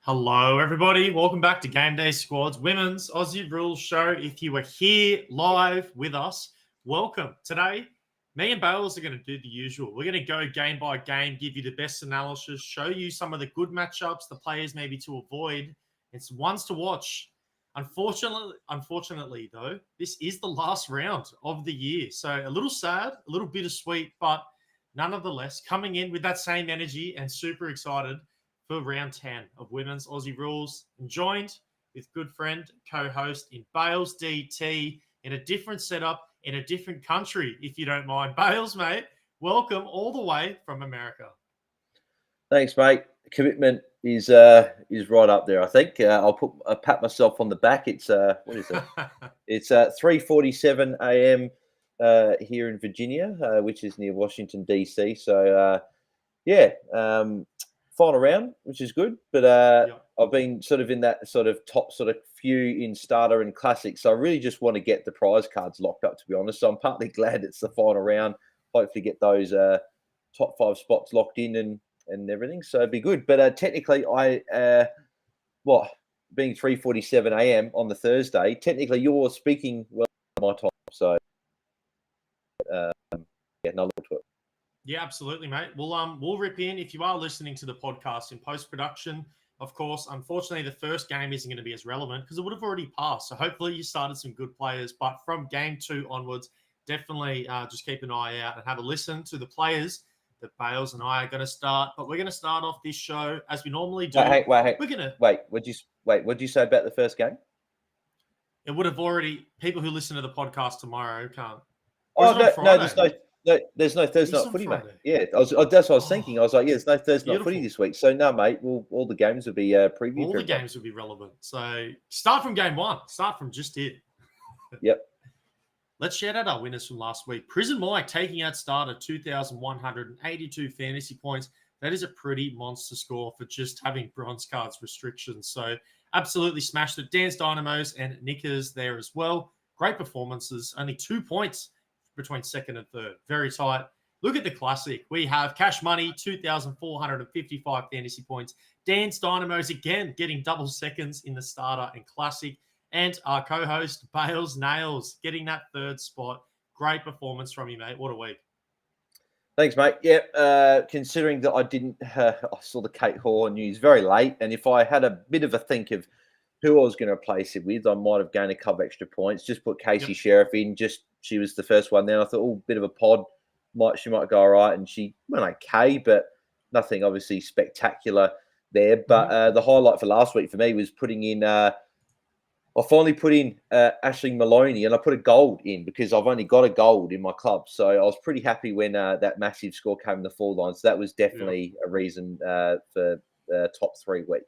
Hello, everybody. Welcome back to Game Day Squad's Women's Aussie Rules Show. If you were here live with us, welcome. Today, me and Bales are going to do the usual. We're going to go game by game, give you the best analysis, show you some of the good matchups, the players maybe to avoid, and some ones to watch. Unfortunately, though, this is the last round of the year. So a little sad, a little bittersweet, but nonetheless, coming in with that same energy and super excited for round 10 of Women's Aussie Rules, and joined with good friend, co-host in Bales DT, in a different setup, in a different country, if you don't mind. Bales, mate, welcome all the way from America. Thanks, mate. Commitment is right up there, I think. I'll pat myself on the back. It's what is it? It's 3:47 a.m. Here in Virginia, which is near Washington DC. So final round, which is good, but I've been sort of in that sort of top sort of few in starter and classic, so I really just want to get the prize cards locked up, to be honest. So I'm partly glad it's the final round. Hopefully get those top 5 spots locked in and everything, so it'd be good. But technically, being 3:47 a.m. on the Thursday, technically you're speaking well my time, so no look to it. Yeah, absolutely, mate. We'll rip in. If you are listening to the podcast in post-production, of course, unfortunately, the first game isn't going to be as relevant because it would have already passed. So hopefully you started some good players. But from game 2 onwards, definitely just keep an eye out and have a listen to the players that Bales and I are going to start. But we're going to start off this show as we normally do. Wait. We're going to What'd you say about the first game? It would have already. People who listen to the podcast tomorrow can't. There's no Thursday night footy, mate. Yeah, that's what I was thinking. I was like, there's no Thursday night footy this week. So, no, mate, all the games will be previewed. All the games will be relevant. So, start from game 1. Start from just here. Yep. Let's shout out our winners from last week. Prison Mike taking out starter 2,182 fantasy points. That is a pretty monster score for just having bronze cards restrictions. So, absolutely smashed it. Dan's Dynamos and Nickers there as well. Great performances. Only 2 points between second and third. Very tight. Look at the classic. We have Cash Money, 2,455 fantasy points. Dan's Dynamos again getting double seconds in the starter and classic. And our co-host, Bales Nails, getting that third spot. Great performance from you, mate. What a week. Thanks, mate. Yeah, considering that I saw the Kate Hoare news very late, and if I had a bit of a think of who I was going to replace it with, I might have gained a couple extra points. Just put Casey Sheriff in. She was the first one. Then I thought, bit of a pod. she might go all right, and she went okay, but nothing obviously spectacular there. But the highlight for last week for me was putting in. I finally put in Ashley Maloney, and I put a gold in because I've only got a gold in my club. So I was pretty happy when that massive score came in the full line. So that was definitely a reason for top 3 week.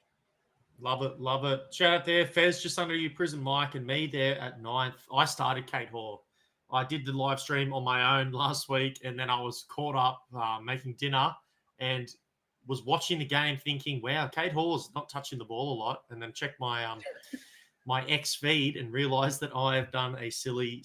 Love it, love it. Shout out there, Fez, just under you, Prison Mike, and me there at 9th. I started Kate Hall. I did the live stream on my own last week, and then I was caught up making dinner and was watching the game thinking, wow, Kate Hall's not touching the ball a lot, and then checked my my X feed and realised that I have done a silly,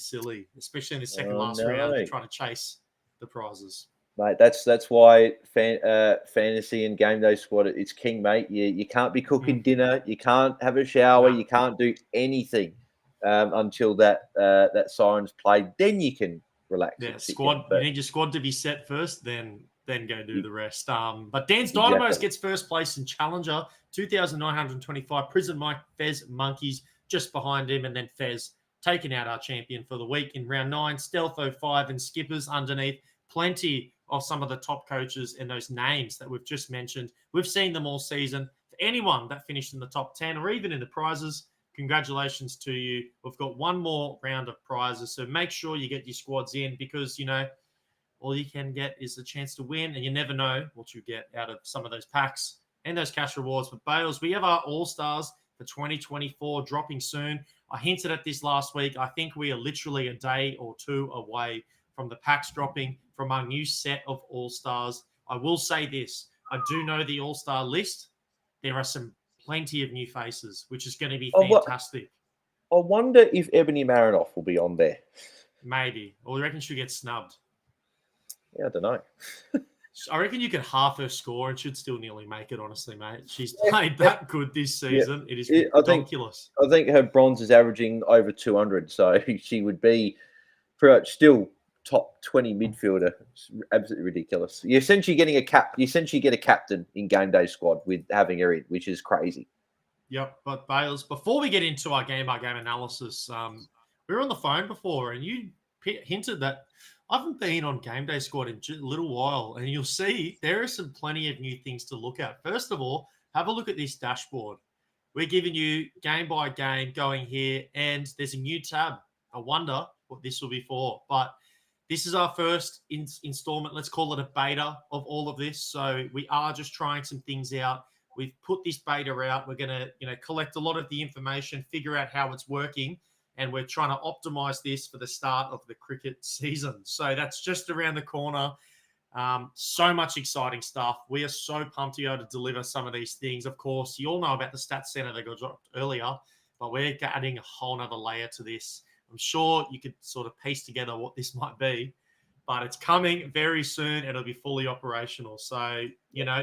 especially in the second last round, trying to chase the prizes. Mate, that's why fantasy and game day squad, it's king, mate. You can't be cooking dinner, you can't have a shower, you can't do anything until that siren's played. Then you can relax. Yeah, squad. You need your squad to be set first, then go do the rest. But Dan's Dynamos gets first place in Challenger, 2,925. Prison Mike, Fez, Monkeys just behind him, and then Fez taking out our champion for the week in round 9. Stealth 05 and Skippers underneath. Plenty of some of the top coaches and those names that we've just mentioned. We've seen them all season. For anyone that finished in the top 10 or even in the prizes, congratulations to you. We've got one more round of prizes, so make sure you get your squads in because, all you can get is the chance to win, and you never know what you get out of some of those packs and those cash rewards. But Bales, we have our All-Stars for 2024 dropping soon. I hinted at this last week. I think we are literally a day or two away from the packs dropping from our new set of All-Stars. I will say this. I do know the All-Star list. There are plenty of new faces, which is going to be fantastic. I wonder if Ebony Marinoff will be on there. Maybe. Or you reckon she'll get snubbed? Yeah, I don't know. I reckon you could half her score and she'd still nearly make it, honestly, mate. She's played that good this season. Yeah. It is ridiculous. I think her bronze is averaging over 200, so she would be pretty much still top 20 midfielder. It's absolutely ridiculous. You're essentially getting a cap. You essentially get a captain in game day squad with having her in, which is crazy. Yep. But Bales, before we get into our game by game analysis, we were on the phone before and you hinted that I haven't been on game day squad in a little while, and you'll see there are plenty of new things to look at. First of all, have a look at this dashboard. We're giving you game by game going here, and there's a new tab. I wonder what this will be for, but this is our first installment. Let's call it a beta of all of this. So we are just trying some things out. We've put this beta out. We're going to, collect a lot of the information, figure out how it's working, and we're trying to optimize this for the start of the cricket season. So that's just around the corner. So much exciting stuff. We are so pumped to be able to deliver some of these things. Of course, you all know about the Stats Center that got dropped earlier, but we're adding a whole nother layer to this. I'm sure you could sort of piece together what this might be, but it's coming very soon. It'll be fully operational. So,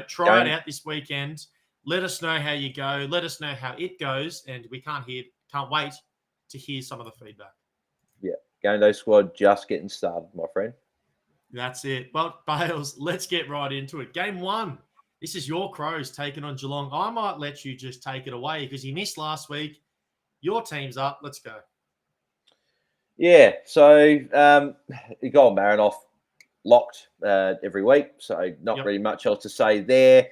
try it out this weekend. Let us know how you go. Let us know how it goes. And we can't wait to hear some of the feedback. Yeah. Game day squad just getting started, my friend. That's it. Well, Bales, let's get right into it. Game 1. This is your Crows taking on Geelong. I might let you just take it away because you missed last week. Your team's up. Let's go. Yeah. So you got Marinoff locked every week. So not really much else to say there.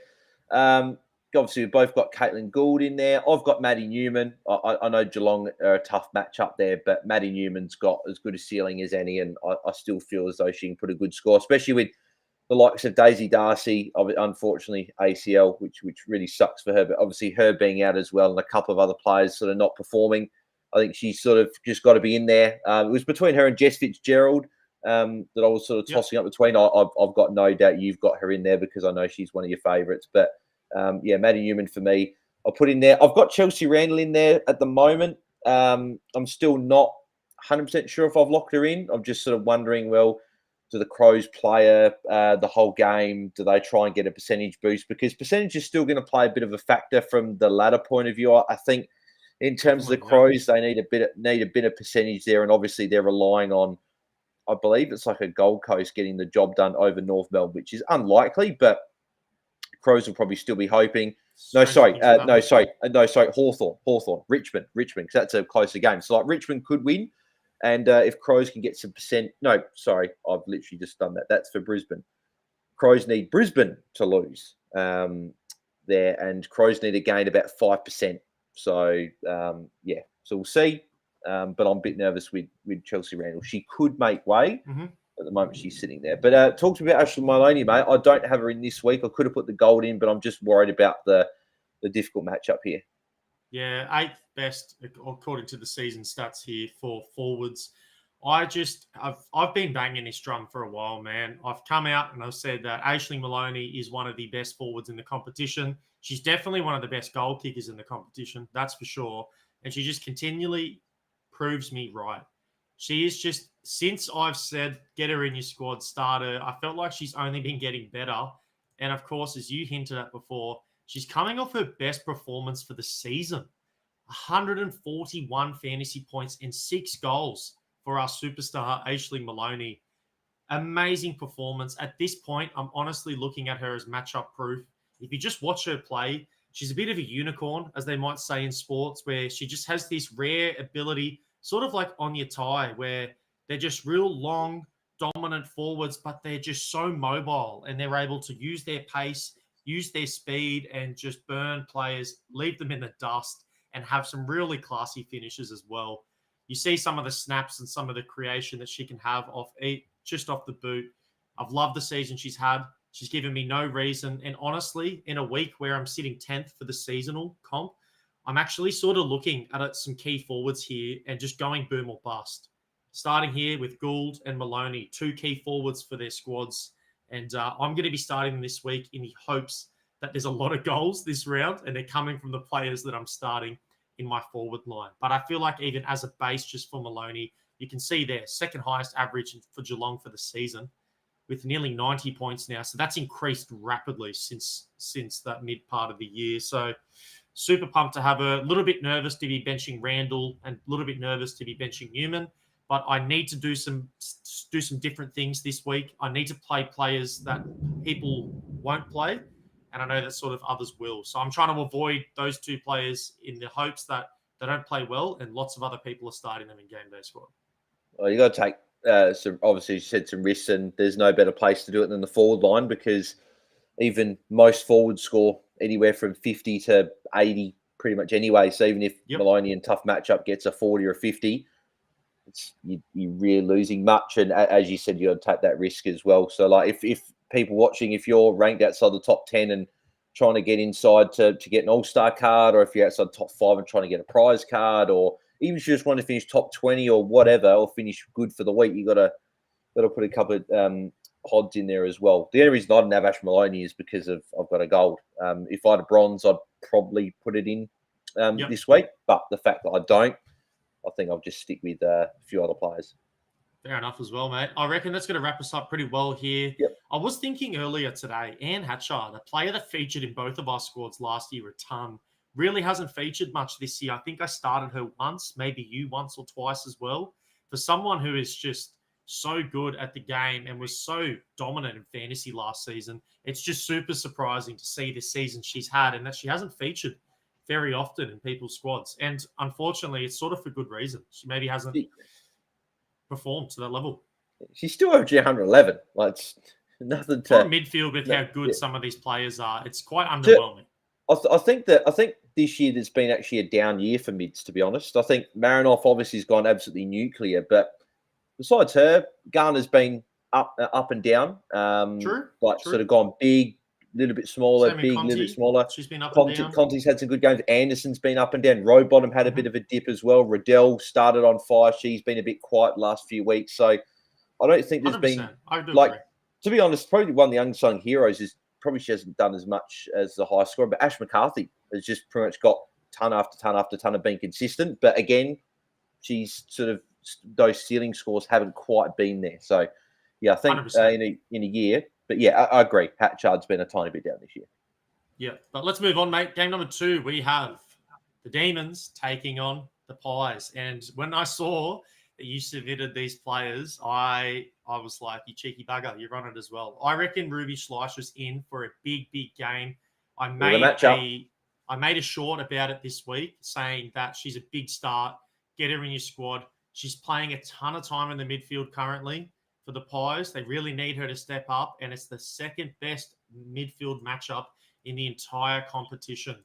Obviously, we've both got Caitlin Gould in there. I've got Maddie Newman. I know Geelong are a tough matchup there, but Maddie Newman's got as good a ceiling as any, and I still feel as though she can put a good score, especially with the likes of Daisy Darcy, unfortunately ACL, which really sucks for her, but obviously her being out as well and a couple of other players sort of not performing. I think she's sort of just got to be in there. It was between her and Jess Fitzgerald that I was sort of tossing up between. I've got no doubt you've got her in there because I know she's one of your favourites, but Maddie Newman for me, I'll put in there. I've got Chelsea Randall in there at the moment. I'm still not 100% sure if I've locked her in. I'm just sort of wondering, well, do the Crows play her the whole game? Do they try and get a percentage boost? Because percentage is still going to play a bit of a factor from the latter point of view. I think in terms of the Crows, they need a bit of percentage there, and obviously they're relying on, I believe it's like a Gold Coast getting the job done over North Melbourne, which is unlikely, but Crows will probably still be hoping. Hawthorn. Richmond, because that's a closer game. So like Richmond could win, And if Crows can get some percent, no, sorry, I've literally just done that. That's for Brisbane. Crows need Brisbane to lose there, and Crows need to gain about 5%. So yeah, so we'll see. But I'm a bit nervous with Chelsea Randall. She could make way. At the moment, she's sitting there. But talk to me about Ashley Maloney, mate. I don't have her in this week. I could have put the gold in, but I'm just worried about the difficult matchup here. Yeah, 8th best according to the season stats here for forwards. I've been banging this drum for a while, man. I've come out and I've said that Aisling Maloney is one of the best forwards in the competition. She's definitely one of the best goal kickers in the competition, that's for sure. And she just continually proves me right. She is just, since I've said get her in your squad, starter, I felt like she's only been getting better. And of course, as you hinted at before, she's coming off her best performance for the season. 141 fantasy points and 6 goals for our superstar, Aisling Maloney. Amazing performance. At this point, I'm honestly looking at her as matchup proof. If you just watch her play, she's a bit of a unicorn, as they might say in sports, where she just has this rare ability, sort of like Anya Tai, where they're just real long, dominant forwards, but they're just so mobile and they're able to use their pace, use their speed, and just burn players, leave them in the dust, and have some really classy finishes as well. You see some of the snaps and some of the creation that she can have just off the boot. I've loved the season she's had. She's given me no reason. And honestly, in a week where I'm sitting 10th for the seasonal comp, I'm actually sort of looking at some key forwards here and just going boom or bust. Starting here with Gould and Maloney, 2 key forwards for their squads. And I'm going to be starting them this week in the hopes that there's a lot of goals this round and they're coming from the players that I'm starting in my forward line. But I feel like even as a base just for Maloney, you can see there, second highest average for Geelong for the season with nearly 90 points now. So that's increased rapidly since that mid part of the year. So super pumped to have her. A little bit nervous to be benching Randall and a little bit nervous to be benching Newman. But I need to do some different things this week. I need to play players that people won't play. And I know that sort of others will. So I'm trying to avoid those 2 players in the hopes that they don't play well and lots of other people are starting them in game day squad. Well, you got to take some, obviously you said some risks, and there's no better place to do it than the forward line, because even most forwards score anywhere from 50 to 80 pretty much anyway. So even if Maloney in tough matchup gets a 40 or a 50, you're really losing much. And as you said, you got to take that risk as well. So like if people watching, if you're ranked outside the top 10 and trying to get inside to get an all-star card, or if you're outside the top 5 and trying to get a prize card, or even if you just want to finish top 20 or whatever, or finish good for the week, you got to put a couple of pods in there as well. The only reason I didn't have Ash Maloney is because I've got a gold. If I had a bronze, I'd probably put it in this week. But the fact that I don't, I think I'll just stick with a few other players. Fair enough as well, mate. I reckon that's going to wrap us up pretty well here. Yep. I was thinking earlier today, Anne Hatcher, the player that featured in both of our squads last year a ton, really hasn't featured much this year. I think I started her once, maybe you once or twice as well. For someone who is just so good at the game and was so dominant in fantasy last season, it's just super surprising to see this season she's had and that she hasn't featured very often in people's squads. And unfortunately, it's sort of for good reason. She maybe hasn't performed to that level. She's still averaging 111. Like, it's nothing to... For midfield with how good some of these players are, it's quite underwhelming. I think this year there's been actually a down year for mids, to be honest. I think Marinoff obviously has gone absolutely nuclear, but besides her, Garner's been up and down. True. Sort of gone big, a little bit smaller, big, a little bit smaller. She's been up and down. Conti's had some good games. Anderson's been up and down. Rowbottom had a bit of a dip as well. Riddell started on fire. She's been a bit quiet the last few weeks. So I don't think there's been, agree. To be honest, probably one of the unsung heroes is probably she hasn't done as much as the high scorer, but Ash McCarthy has just pretty much got ton after ton after ton of being consistent. But again, she's sort of, those ceiling scores haven't quite been there. So yeah, I think in a year. But yeah, I agree. Hatchard's been a tiny bit down this year. Yeah, but let's move on, mate. Game number 2, we have the Demons taking on the Pies. And when I saw that you submitted these players, I was like, you cheeky bugger, you run it as well. I reckon Ruby Schleicher's in for a big, big game. I made a short about it this week saying that she's a big start. Get her in your squad. She's playing a ton of time in the midfield currently for the Pies. They really need her to step up, and it's the second best midfield matchup in the entire competition.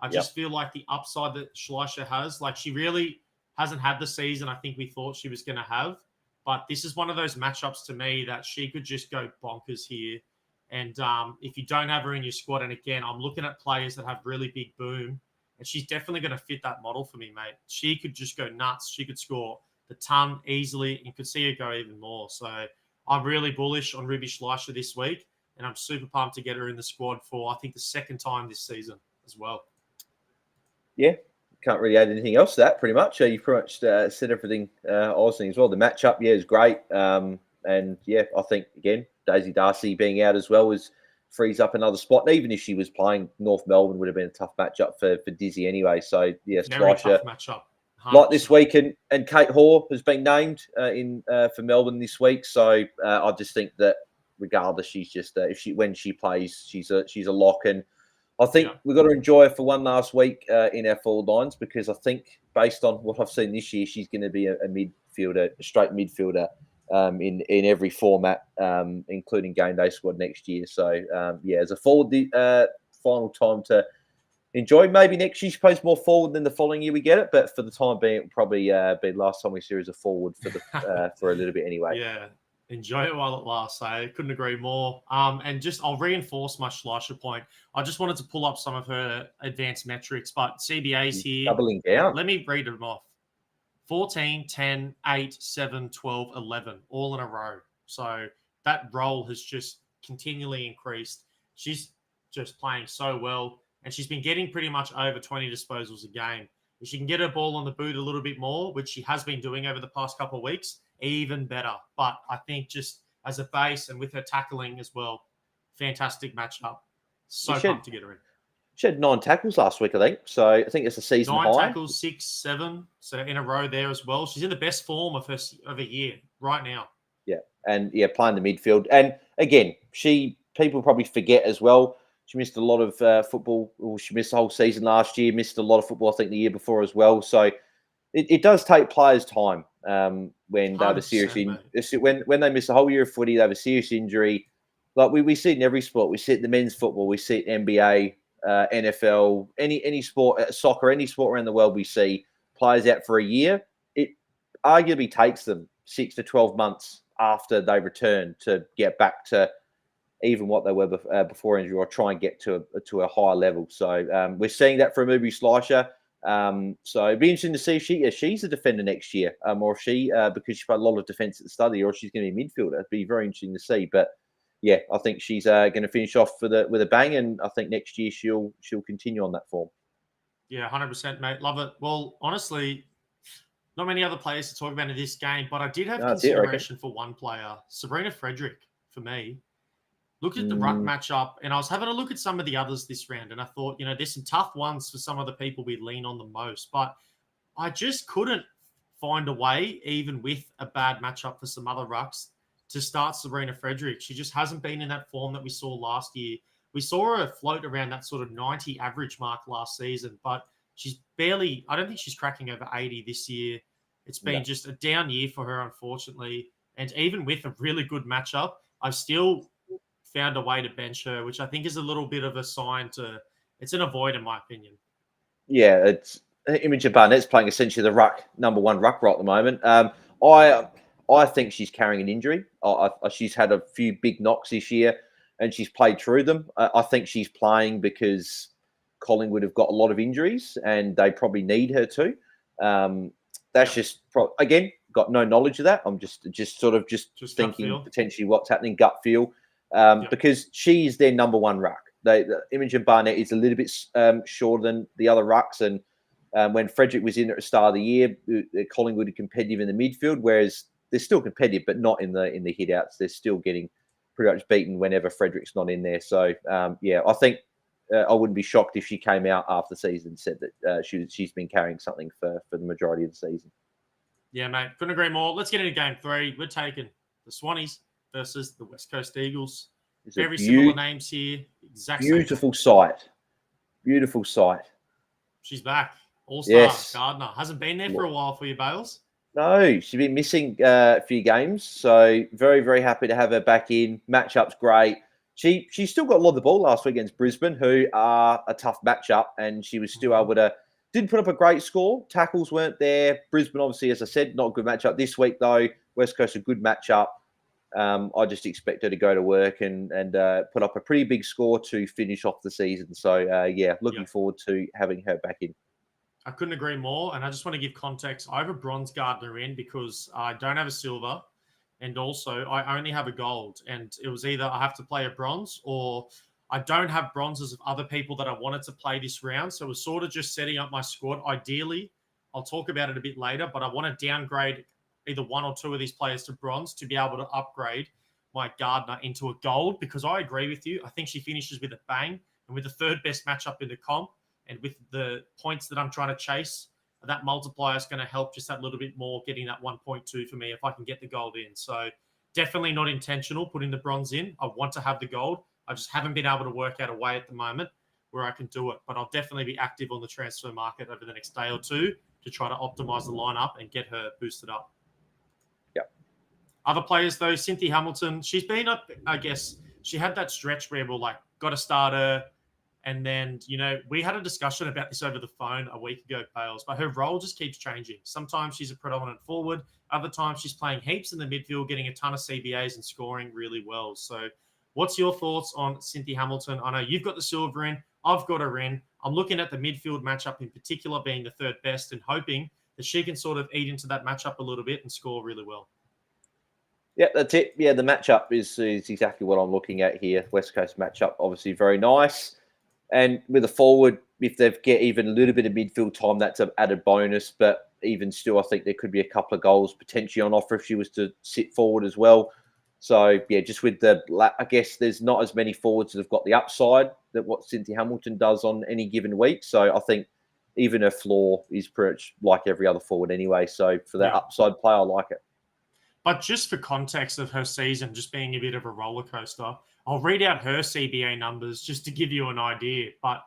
I just feel like the upside that Schleicher has, like she really hasn't had the season I think we thought she was going to have. But this is one of those matchups to me that she could just go bonkers here. And if you don't have her in your squad, and again, I'm looking at players that have really big boom, and she's definitely going to fit that model for me, mate. She could just go nuts. She could score the ton easily and could see her go even more. So I'm really bullish on Ruby Schleicher this week, and I'm super pumped to get her in the squad for, I think, the second time this season as well. Yeah, can't really add anything else to that, pretty much. You've pretty much said everything I was thinking as well. The matchup, is great. And, I think, again, Daisy Darcy being out as well frees up another spot. And even if she was playing, North Melbourne would have been a tough matchup for Dizzy anyway. So, yes, very tough matchup. 100%. Like this week, and Kate Hoare has been named for Melbourne this week. So I just think that regardless, she's just when she plays, she's a lock. And I think we've got to enjoy her for one last week in our forward lines, because I think based on what I've seen this year, she's going to be a midfielder, a straight midfielder in every format, including game day squad next year. So as a forward, final time to enjoy. Maybe next year she plays more forward than the following year we get it, but for the time being, it'll probably be the last time we see her as a forward for a little bit anyway. Yeah. Enjoy it while it lasts. I couldn't agree more. And just I'll reinforce my Schleicher point. I just wanted to pull up some of her advanced metrics, but CBA's here. Doubling down. Let me read them off. 14, 10, 8, 7, 12, 11, all in a row. So that role has just continually increased. She's just playing so well, and she's been getting pretty much over 20 disposals a game. If she can get her ball on the boot a little bit more, which she has been doing over the past couple of weeks, even better. But I think just as a base and with her tackling as well, fantastic matchup. So pumped to get her in. She had 9 tackles last week, I think. So I think it's a season high. 9 tackles, 6, 7. So in a row there as well. She's in the best form of a year right now. Yeah, and playing the midfield. And again, people probably forget as well. She missed a lot of football. Well, she missed the whole season last year. Missed a lot of football, I think, the year before as well. So it does take players time when they have a serious when they miss a whole year of footy. They have a serious injury. Like we see it in every sport. We see it in the men's football. We see it in NBA, NFL, any sport, soccer, any sport around the world. We see players out for a year. It arguably takes them 6 to 12 months after they return to get back to even what they were before injury, or try and get to a higher level. So we're seeing that from Ruby Schleicher. So it'd be interesting to see if she's a defender next year, or if she because she played a lot of defence at the study, or she's going to be a midfielder. It'd be very interesting to see. But yeah, I think she's going to finish off with a bang, and I think next year she'll continue on that form. Yeah, 100%, mate. Love it. Well, honestly, not many other players to talk about in this game, but I did have consideration for one player, Sabrina Frederick, for me. Looked at the ruck matchup, and I was having a look at some of the others this round, and I thought, there's some tough ones for some of the people we lean on the most, but I just couldn't find a way, even with a bad matchup for some other rucks, to start Sabrina Frederick. She just hasn't been in that form that we saw last year. We saw her float around that sort of 90 average mark last season, but she's I don't think she's cracking over 80 this year. It's been just a down year for her, unfortunately. And even with a really good matchup, I've still found a way to bench her, which I think is a little bit of a sign it's an avoid, in my opinion. Yeah, it's Imogen Barnett's playing essentially the number one ruck right at the moment. I think she's carrying an injury. She's had a few big knocks this year, and she's played through them. I think she's playing because Collingwood have got a lot of injuries, and they probably need her to. That's just again, got no knowledge of that. I'm just thinking potentially what's happening, gut feel, because she's their number one ruck. Imogen Barnett is a little bit shorter than the other rucks, and when Frederick was in at the start of the year, Collingwood are competitive in the midfield, whereas they're still competitive, but not in the hit-outs. They're still getting pretty much beaten whenever Frederick's not in there. So, I think I wouldn't be shocked if she came out after the season and said that she's been carrying something for the majority of the season. Yeah, mate. Couldn't agree more. Let's get into game 3. We're taking the Swannies versus the West Coast Eagles. Very similar names here. Beautiful sight. Beautiful sight. She's back. All-star Gardner. Hasn't been there for a while for you, Bales. No, she's been missing a few games, so very, very happy to have her back in. Matchup's great. She still got a lot of the ball last week against Brisbane, who are a tough matchup, and she was still able to. Didn't put up a great score. Tackles weren't there. Brisbane, obviously, as I said, not a good matchup this week though. West Coast a good matchup. I just expect her to go to work and put up a pretty big score to finish off the season. So looking forward to having her back in. I couldn't agree more. And I just want to give context. I have a bronze Gardner in because I don't have a silver. And also, I only have a gold. And it was either I have to play a bronze or I don't have bronzes of other people that I wanted to play this round. So it was sort of just setting up my squad. Ideally, I'll talk about it a bit later, but I want to downgrade either one or two of these players to bronze to be able to upgrade my Gardner into a gold because I agree with you. I think she finishes with a bang and with the third best matchup in the comp. And with the points that I'm trying to chase, that multiplier is going to help just that little bit more, getting that 1.2 for me if I can get the gold in. So definitely not intentional putting the bronze in. I want to have the gold. I just haven't been able to work out a way at the moment where I can do it. But I'll definitely be active on the transfer market over the next day or two to try to optimize the lineup and get her boosted up. Yep. Other players, though, Cynthia Hamilton, she's been up, I guess, she had that stretch where we're like, got to start her. And then, we had a discussion about this over the phone a week ago, Bales, but her role just keeps changing. Sometimes she's a predominant forward. Other times she's playing heaps in the midfield, getting a ton of CBAs and scoring really well. So what's your thoughts on Cynthia Hamilton? I know you've got the silver in. I've got her in. I'm looking at the midfield matchup in particular being the third best and hoping that she can sort of eat into that matchup a little bit and score really well. Yeah, that's it. Yeah, the matchup is exactly what I'm looking at here. West Coast matchup, obviously very nice. And with a forward, if they get even a little bit of midfield time, that's an added bonus. But even still, I think there could be a couple of goals potentially on offer if she was to sit forward as well. So, yeah, just with I guess there's not as many forwards that have got the upside that what Cynthia Hamilton does on any given week. So I think even her floor is pretty much like every other forward anyway. So for that upside play, I like it. But just for context of her season, just being a bit of a roller coaster, I'll read out her CBA numbers just to give you an idea. But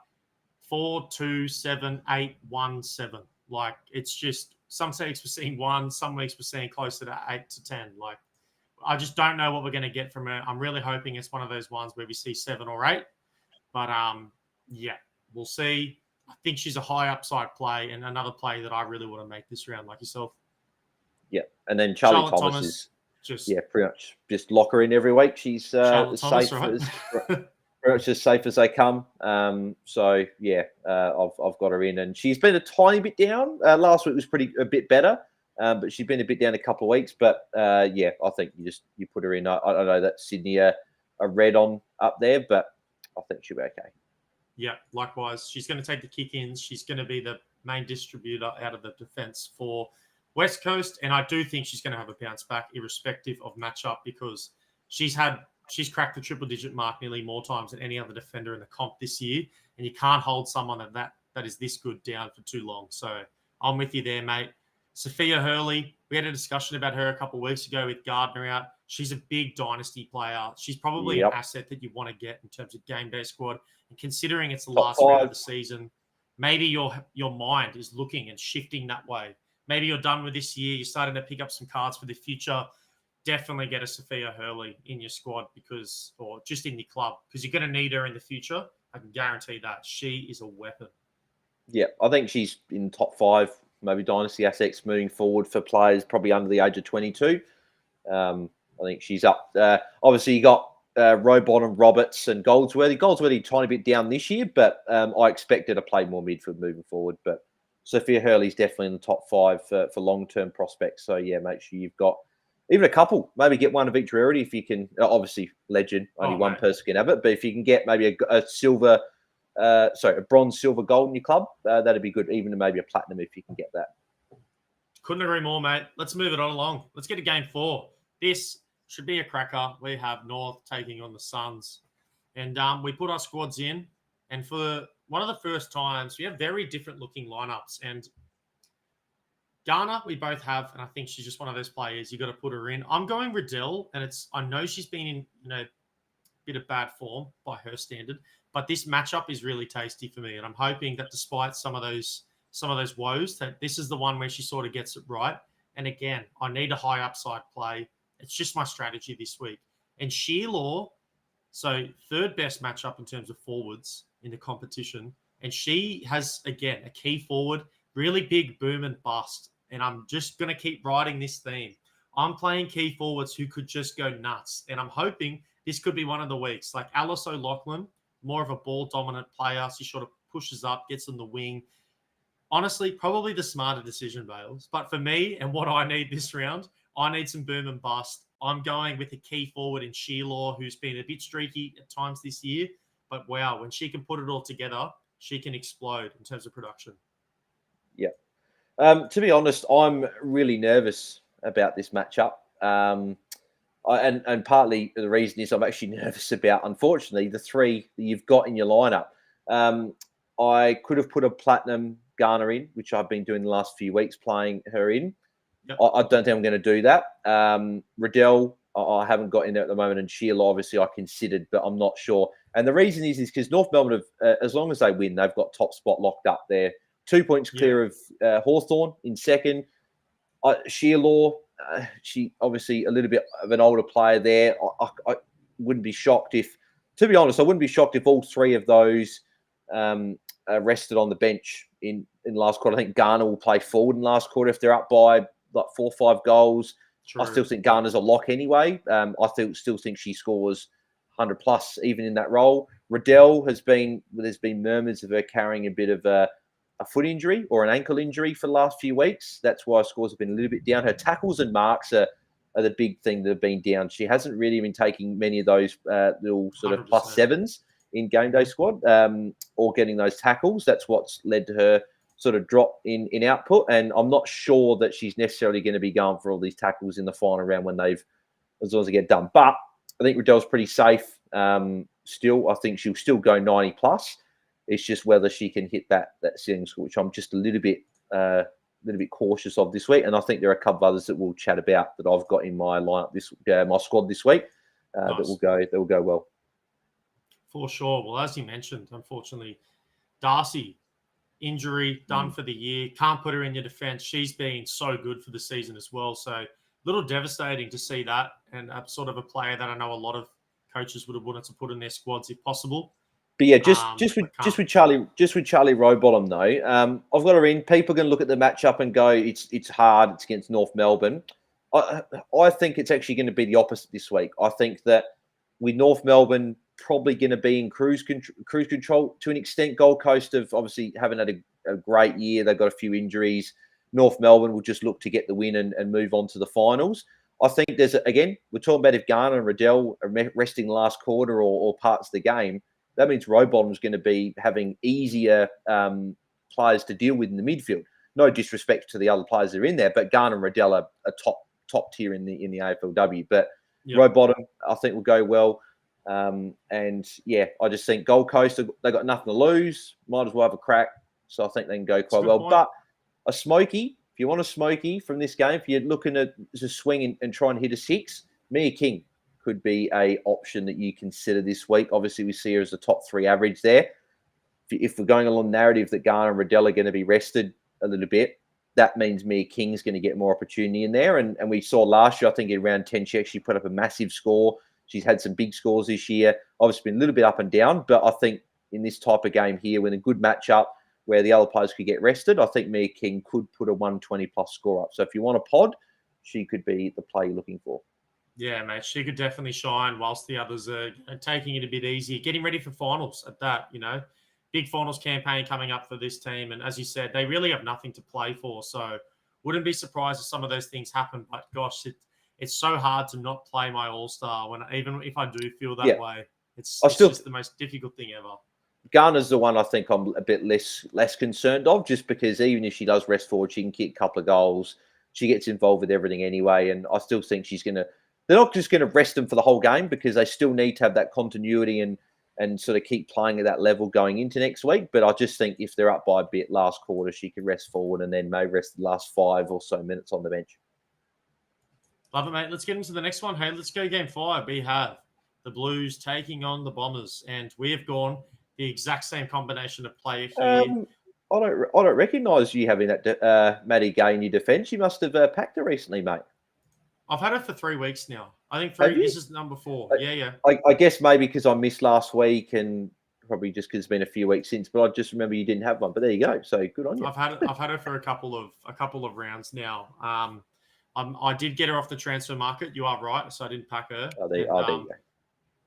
4, 2, 7, 8, 1, 7. Like, it's just some weeks we're seeing 1, some weeks we're seeing closer to 8 to 10. Like, I just don't know what we're going to get from her. I'm really hoping it's one of those ones where we see 7 or 8. But, we'll see. I think she's a high upside play and another play that I really want to make this round, like yourself. Yeah, and then Charlotte Thomas is pretty much just lock her in every week. She's as safe as they come. I've got her in, and she's been a tiny bit down. Last week was a bit better, but she's been a bit down a couple of weeks. But I think you put her in. I don't know that Sydney a red on up there, but I think she'll be okay. Yeah, likewise. She's going to take the kick-ins. She's going to be the main distributor out of the defence for West Coast, and I do think she's going to have a bounce back irrespective of matchup because she's cracked the triple-digit mark nearly more times than any other defender in the comp this year, and you can't hold someone that is this good down for too long. So I'm with you there, mate. Sophia Hurley, we had a discussion about her a couple of weeks ago with Gardner out. She's a big dynasty player. She's probably an asset that you want to get in terms of game day squad. And considering it's the last round of the season, maybe your mind is looking and shifting that way. Maybe you're done with this year. You're starting to pick up some cards for the future. Definitely get a Sophia Hurley in your squad or just in your club because you're going to need her in the future. I can guarantee that. She is a weapon. Yeah, I think she's in top 5, maybe dynasty assets moving forward for players probably under the age of 22. I think she's up. Obviously, you got Robon and Roberts and Goldsworthy. Goldsworthy a tiny bit down this year, but I expect her to play more midfield moving forward. But Sophia Hurley's definitely in the top 5 for long-term prospects. So, yeah, make sure you've got even a couple. Maybe get one of each rarity if you can. Obviously, legend. Only one person can have it. But if you can get maybe a bronze, silver, gold in your club, that'd be good. Even maybe a platinum if you can get that. Couldn't agree more, mate. Let's move it on along. Let's get to game 4. This should be a cracker. We have North taking on the Suns. And we put our squads in. And for one of the first times, we have very different looking lineups. And Garner, we both have, and I think she's just one of those players. You got to put her in. I'm going Riddell, and I know she's been in a bit of bad form by her standard, but this matchup is really tasty for me. And I'm hoping that despite some of those woes, that this is the one where she sort of gets it right. And again, I need a high upside play. It's just my strategy this week. And Sheila, so third best matchup in terms of forwards in the competition. And she has, again, a key forward, really big boom and bust. And I'm just going to keep riding this theme. I'm playing key forwards who could just go nuts. And I'm hoping this could be one of the weeks. Like Alice O'Loughlin, more of a ball-dominant player. She sort of pushes up, gets on the wing. Honestly, probably the smarter decision, Bales. But for me and what I need this round, I need some boom and bust. I'm going with a key forward in Sheila, who's been a bit streaky at times this year. But wow, when she can put it all together, she can explode in terms of production. Yeah. To be honest, I'm really nervous about this matchup. And partly the reason is I'm actually nervous about, unfortunately, the three that you've got in your lineup. I could have put a Platinum Garner in, which I've been doing the last few weeks, playing her in. Yep. I don't think I'm going to do that. Riddell, I haven't got in there at the moment, and Sheila, obviously, I considered, but I'm not sure. And the reason is because North Melbourne, have, as long as they win, they've got top spot locked up there. 2 points clear of Hawthorn in second. Sheila, she obviously a little bit of an older player there. I wouldn't be shocked if, to be honest, I wouldn't be shocked if all three of those rested on the bench in the last quarter. I think Garner will play forward in the last quarter if they're up by like 4 or 5 goals. True. I still think Garner's a lock anyway. I still think she scores 100 plus even in that role. Riddell there's been murmurs of her carrying a bit of a foot injury or an ankle injury for the last few weeks. That's why scores have been a little bit down. Her tackles and marks are the big thing that have been down. She hasn't really been taking many of those little sort of 100%. +7s in game day squad or getting those tackles. That's what's led to her sort of drop in output. And I'm not sure that she's necessarily going to be going for all these tackles in the final round as long as they get done. But I think Riddell's pretty safe still. I think she'll still go 90 plus. It's just whether she can hit that ceiling score, which I'm just a little bit cautious of this week. And I think there are a couple of others that we'll chat about that I've got in my lineup my squad this week nice. that will go well. For sure. Well, as you mentioned, unfortunately, Darcy injury done for the year. Can't put her in your defense. She's been so good for the season as well. So a little devastating to see that, and sort of a player that I know a lot of coaches would have wanted to put in their squads if possible. But yeah, just with Charlie Rowbottom though, I've got her in. People are going to look at the matchup and go, it's hard. It's against North Melbourne. I think it's actually going to be the opposite this week. I think that with North Melbourne probably going to be in cruise control to an extent. Gold Coast have obviously haven't had a great year. They've got a few injuries. North Melbourne will just look to get the win and move on to the finals. I think we're talking about if Garner and Riddell are resting the last quarter or parts of the game. That means Rowbottom's going to be having easier players to deal with in the midfield. No disrespect to the other players that are in there, but Garner and Riddell are top tier in the AFLW. But Rowbottom, I think, will go well. And yeah, I just think Gold Coast, they've got nothing to lose. Might as well have a crack. So I think they can go quite well. Point. But a smoky, if you want a smoky from this game, if you're looking to swing and try and hit a 6, Mia King could be a option that you consider this week. Obviously, we see her as the top 3 average there. If we're going along the narrative that Garner and Riddell are going to be rested a little bit, that means Mia King's going to get more opportunity in there. And we saw last year, I think in round 10, she actually put up a massive score. She's had some big scores this year. Obviously, been a little bit up and down, but I think in this type of game here, with a good matchup where the other players could get rested, I think Mia King could put a 120 plus score up. So if you want a pod, she could be the play you're looking for. Yeah, mate, she could definitely shine whilst the others are taking it a bit easier, getting ready for finals at that, Big finals campaign coming up for this team. And as you said, they really have nothing to play for. So wouldn't be surprised if some of those things happen. But gosh, it's so hard to not play my all-star even if I do feel that way. It's just the most difficult thing ever. Garner's the one I think I'm a bit less concerned of, just because even if she does rest forward, she can kick a couple of goals. She gets involved with everything anyway. And I still think they're not just going to rest them for the whole game, because they still need to have that continuity and sort of keep playing at that level going into next week. But I just think if they're up by a bit last quarter, she could rest forward and then may rest the last 5 or so minutes on the bench. Love it, mate. Let's get into the next one. Hey, let's go game 5. We have the Blues taking on the Bombers, and we have gone the exact same combination of player here. I don't recognise you having that Maddie Gay in your defence. You must have packed her recently, mate. I've had it for 3 weeks now. I think Have you? this is number 4. Yeah. I guess maybe because I missed last week and probably just because it's been a few weeks since, but I just remember you didn't have one. But there you go. So good on you. I've had it for a couple of rounds now. I did get her off the transfer market. You are right, so I didn't pack her. There you go.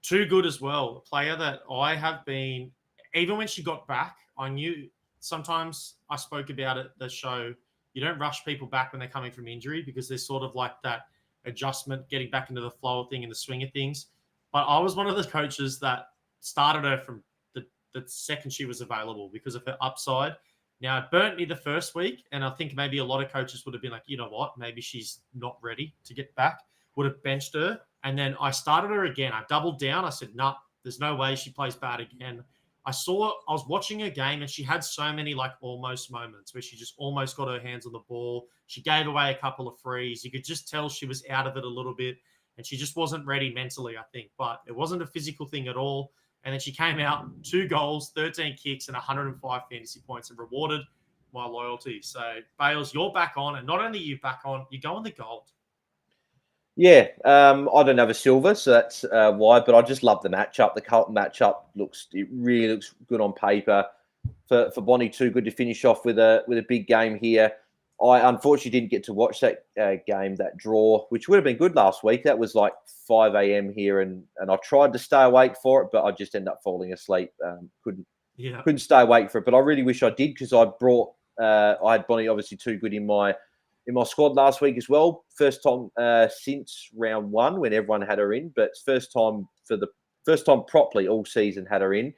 Too good as well. A player that I have been, even when she got back, I knew sometimes I spoke about it, the show, you don't rush people back when they're coming from injury because there's sort of like that adjustment, getting back into the flow of thing and the swing of things. But I was one of the coaches that started her from the second she was available because of her upside. Now, it burnt me the first week, and I think maybe a lot of coaches would have been like, you know what, maybe she's not ready to get back, would have benched her. And then I started her again. I doubled down. I said, nah, there's no way she plays bad again. I was watching her game, and she had so many like almost moments where she just almost got her hands on the ball. She gave away a couple of frees. You could just tell she was out of it a little bit, and she just wasn't ready mentally, I think. But it wasn't a physical thing at all. And then she came out, 2 goals, 13 kicks, and 105 fantasy points, and rewarded my loyalty. So, Bales, you're back on, and not only you back on, you go on the gold. Yeah, I don't have a silver, so that's why. But I just love the matchup. The Carlton matchup really looks good on paper. For Bonnie, too good to finish off with a big game here. I unfortunately didn't get to watch that game, that draw, which would have been good last week. That was like 5 a.m. here, and I tried to stay awake for it, but I just ended up falling asleep. Couldn't stay awake for it. But I really wish I did because I had Bonnie obviously too good in my squad last week as well. First time since round 1 when everyone had her in, but first time properly all season had her in.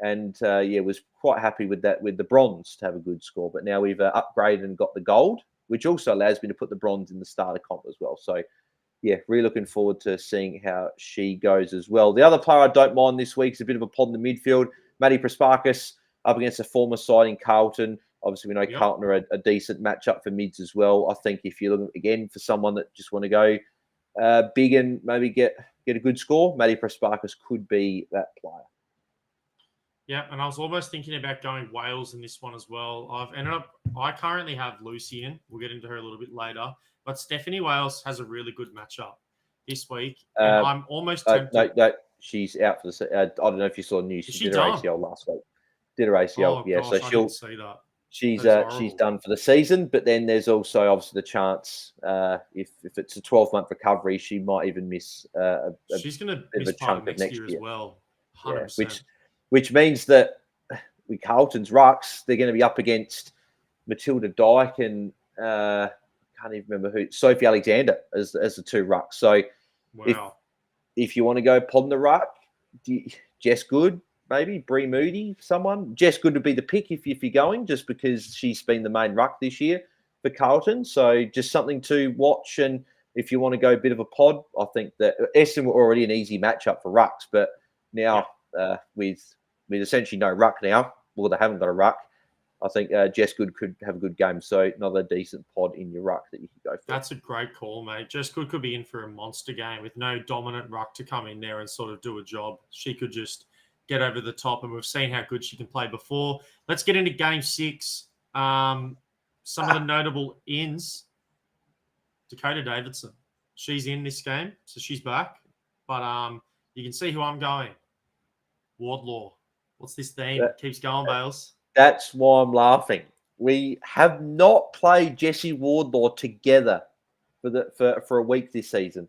And was quite happy with that, with the bronze to have a good score. But now we've upgraded and got the gold, which also allows me to put the bronze in the starter comp as well. So, yeah, really looking forward to seeing how she goes as well. The other player I don't mind this week is a bit of a pod in the midfield. Maddie Prasparkas up against a former side in Carlton. Obviously, we know Carlton are a decent matchup for mids as well. I think if you're looking, again, for someone that just want to go big and maybe get a good score, Maddie Prasparkas could be that player. Yeah, and I was almost thinking about going Wales in this one as well. I currently have Lucy in. We'll get into her a little bit later. But Stephanie Wales has a really good matchup this week. And I'm almost tempted. No, she's out for the I don't know if you saw news. She did her ACL last week. Did her ACL, yeah. Gosh, so I didn't see that. She's done for the season. But then there's also obviously the chance if it's a 12-month recovery, she might even miss she's going to miss part of next year as well. 100%. Yeah, which means that with Carlton's rucks, they're going to be up against Matilda Dyke and I can't even remember who, Sophie Alexander as the 2 rucks. So if you want to go pod the ruck, Jess Good, maybe Bree Moody, someone. Jess Good would be the pick if you're going, just because she's been the main ruck this year for Carlton. So just something to watch. And if you want to go a bit of a pod, I think that Essendon were already an easy matchup for rucks, but now with essentially no ruck now, well, they haven't got a ruck. I think Jess Good could have a good game. So another decent pod in your ruck that you could go for. That's a great call, mate. Jess Good could be in for a monster game with no dominant ruck to come in there and sort of do a job. She could just get over the top, and we've seen how good she can play before. Let's get into game 6. Some of the notable ins. Dakota Davidson. She's in this game, so she's back. But you can see who I'm going. Wardlaw. What's this theme? Keeps going, Bales. That's why I'm laughing. We have not played Jessie Wardlaw together for a week this season.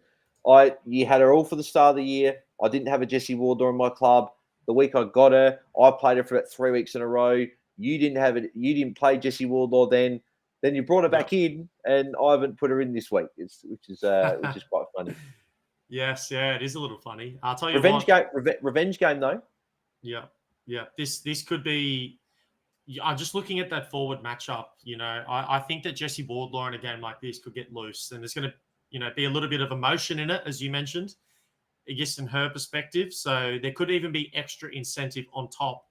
You had her all for the start of the year. I didn't have a Jessie Wardlaw in my club. The week I got her, I played her for about 3 weeks in a row. You didn't have it. You didn't play Jessie Wardlaw then. Then you brought her back in, and I haven't put her in this week, which is quite funny. Yes, yeah, it is a little funny. I'll tell you Revenge game though. Yeah. This could be. I'm just looking at that forward matchup. I think that Jessie Wardlaw in a game like this could get loose, and there's going to, be a little bit of emotion in it, as you mentioned, I guess in her perspective. So there could even be extra incentive on top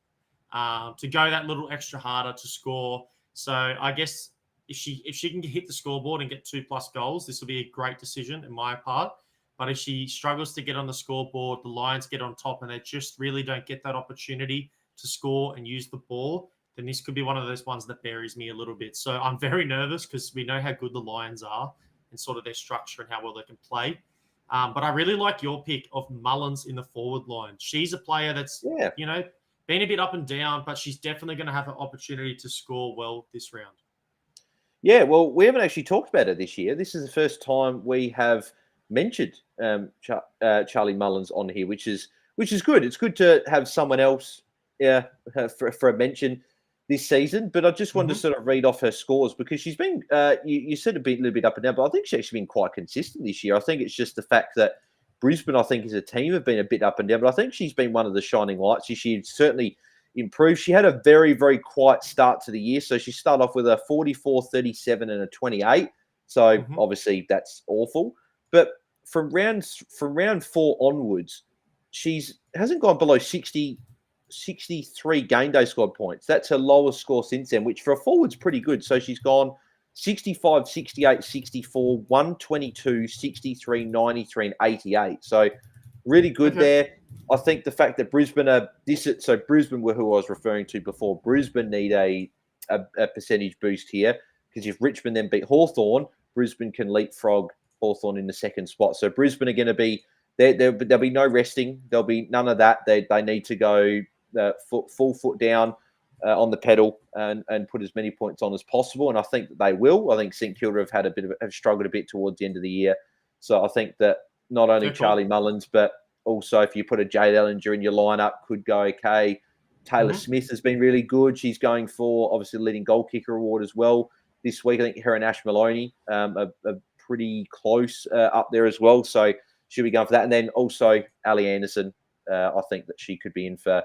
to go that little extra harder to score. So I guess if she can hit the scoreboard and get 2+ goals, this will be a great decision in my part. But if she struggles to get on the scoreboard, the Lions get on top, and they just really don't get that opportunity to score and use the ball, then this could be one of those ones that buries me a little bit. So I'm very nervous because we know how good the Lions are and sort of their structure and how well they can play. But I really like your pick of Mullins in the forward line. She's a player that's, been a bit up and down, but she's definitely going to have an opportunity to score well this round. Yeah, well, we haven't actually talked about it this year. This is the first time we have mentioned Charlie Mullins on here, which is good. It's good to have someone else for a mention this season. But I just wanted to sort of read off her scores because she's been, you said a little bit up and down, but I think she's actually been quite consistent this year. I think it's just the fact that Brisbane, I think, as a team have been a bit up and down, but I think she's been one of the shining lights. She certainly improved. She had a very, very quiet start to the year. So she started off with a 44, 37 and a 28. So obviously that's awful. But from round 4 onwards, hasn't gone below 63 game day squad points. That's her lowest score since then, which for a forward's pretty good. So she's gone 65, 68, 64, 122, 63, 93, and 88. So really good there. I think the fact that Brisbane Brisbane were who I was referring to before. Brisbane need a percentage boost here because if Richmond then beat Hawthorn, Brisbane can leapfrog Hawthorn in the second spot. So Brisbane are going to be there'll be no resting. There'll be none of that. They need to go full foot down on the pedal and put as many points on as possible. And I think that they will. I think St Kilda have struggled a bit towards the end of the year. So I think that not only Charlie Mullins, but also if you put a Jade Ellinger in your lineup, could go okay. Taylor Smith has been really good. She's going for, obviously, the leading goal kicker award as well this week. I think her and Ash Maloney are pretty close up there as well. So she'll be going for that. And then also Ali Anderson, I think that she could be in for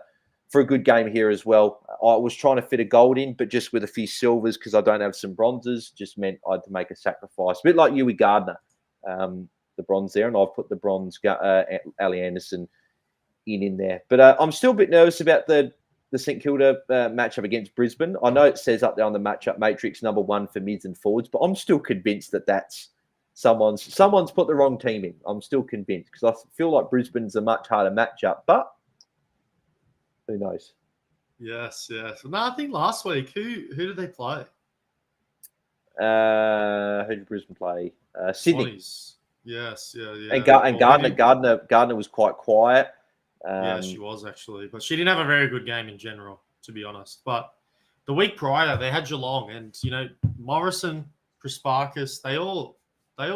a good game here as well. I was trying to fit a gold in, but just with a few silvers because I don't have some bronzes, just meant I had to make a sacrifice. A bit like you with Gardner, the bronze there, and I've put the bronze Ali Anderson in there. But I'm still a bit nervous about the St Kilda matchup against Brisbane. I know it says up there on the matchup matrix number 1 for mids and forwards, but I'm still convinced that that's someone's put the wrong team in. I'm still convinced because I feel like Brisbane's a much harder matchup, but who knows? Yes. No, I think last week, who did they play? Who did Brisbane play? Sydney. 20s. Yes, yeah. And Gardner was quite quiet. Yeah, she was actually, but she didn't have a very good game in general, to be honest. But the week prior, they had Geelong, and Morrison, Prisparkas, they all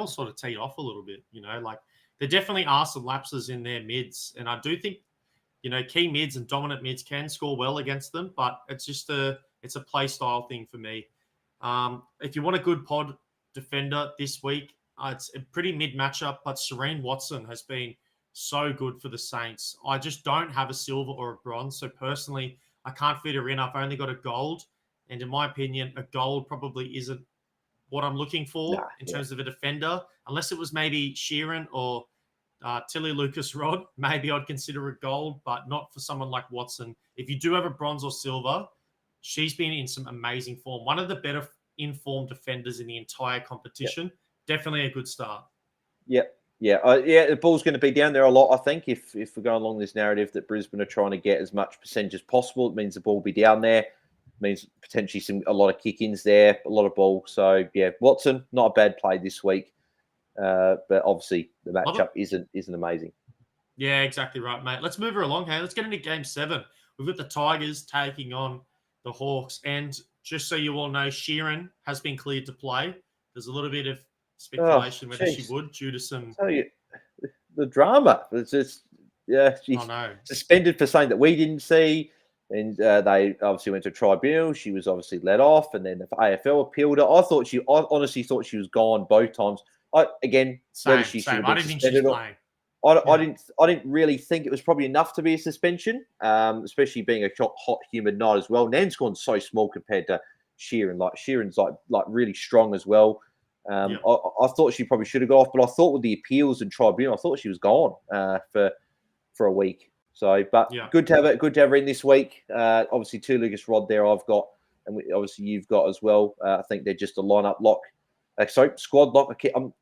sort of teed off a little bit. Like there definitely are some lapses in their mids, and I do think key mids and dominant mids can score well against them, but it's just it's a play style thing for me. If you want a good pod defender this week, it's a pretty mid matchup, but Serene Watson has been so good for the Saints. I just don't have a silver or a bronze, so personally, I can't fit her in. I've only got a gold, and in my opinion, a gold probably isn't what I'm looking for in terms of a defender, unless it was maybe Sheeran or Tilly Lucas Rod. Maybe I'd consider a gold, but not for someone like Watson. If you do have a bronze or silver, she's been in some amazing form. One of the better informed defenders in the entire competition. Yep. Definitely a good start. Yeah. The ball's going to be down there a lot, I think, if we're going along this narrative that Brisbane are trying to get as much percentage as possible. It means the ball will be down there. It means potentially a lot of kick-ins there, a lot of ball. So, yeah, Watson, not a bad play this week. But obviously the matchup isn't amazing. Yeah, exactly right, mate. Let's move her along. Hey, let's get into Game 7. We've got the Tigers taking on the Hawks. And just so you all know, Sheeran has been cleared to play. There's a little bit of speculation whether she would due to some... the drama. It's just, she's suspended for something that we didn't see. And they obviously went to tribunal. She was obviously let off. And then the AFL appealed her. I honestly thought she was gone both times. I didn't think she was playing. I didn't really think it was probably enough to be a suspension, especially being a hot, humid night as well. Nan's gone so small compared to Sheeran. Like Sheeran's like really strong as well. I thought she probably should have gone off, but I thought with the appeals and tribunal, I thought she was gone for a week. So, but good to have her in this week. Obviously, two Lucas Rod there I've got, and obviously you've got as well. I think they're just a lineup lock. Squad lock. I'm